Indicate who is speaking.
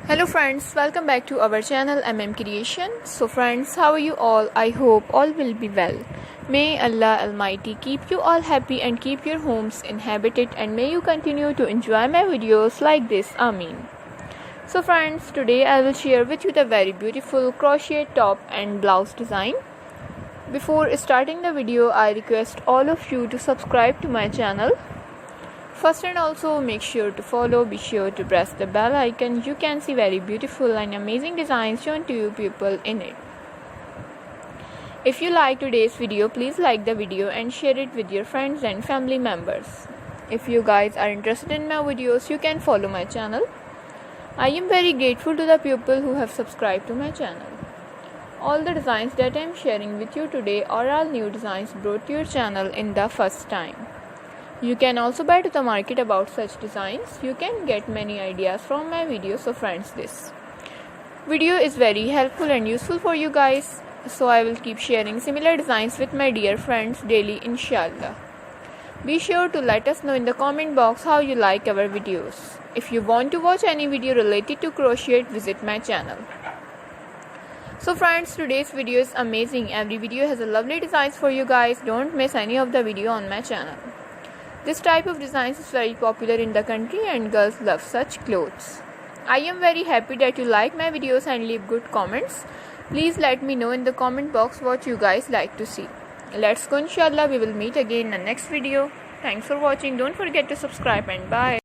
Speaker 1: Hello friends, welcome back to our channel Creation. So friends, how are you all? I hope all will be well. May Allah Almighty keep you all happy and keep your homes inhabited, and may you continue to enjoy my videos like this. Ameen. So friends, today I will share with you the very beautiful crochet top and blouse design. Before starting the video, I request all of you to subscribe to my channel. First and also make sure to follow, be sure to press the bell icon. You can see very beautiful and amazing designs shown to you people in it. If you like today's video, please like the video and share it with your friends and family members. If you guys are interested in my videos, you can follow my channel. I am very grateful to the people who have subscribed to my channel. All the designs that I am sharing with you today are all new designs brought to your channel in the first time. You can also buy to the market about such designs. You can get many ideas from my videos. So friends, this video is very helpful and useful for you guys. So I will keep sharing similar designs with my dear friends daily, inshallah. Be sure to let us know in the comment box how you like our videos. If you want to watch any video related to crochet, visit my channel. So friends, today's video is amazing. Every video has a lovely designs for you guys. Don't miss any of the video on my channel. This type of designs is very popular in the country and girls love such clothes. I am very happy that you like my videos and leave good comments. Please let me know in the comment box what you guys like to see. Let's go, inshallah. We will meet again in the next video. Thanks for watching. Don't forget to subscribe and bye.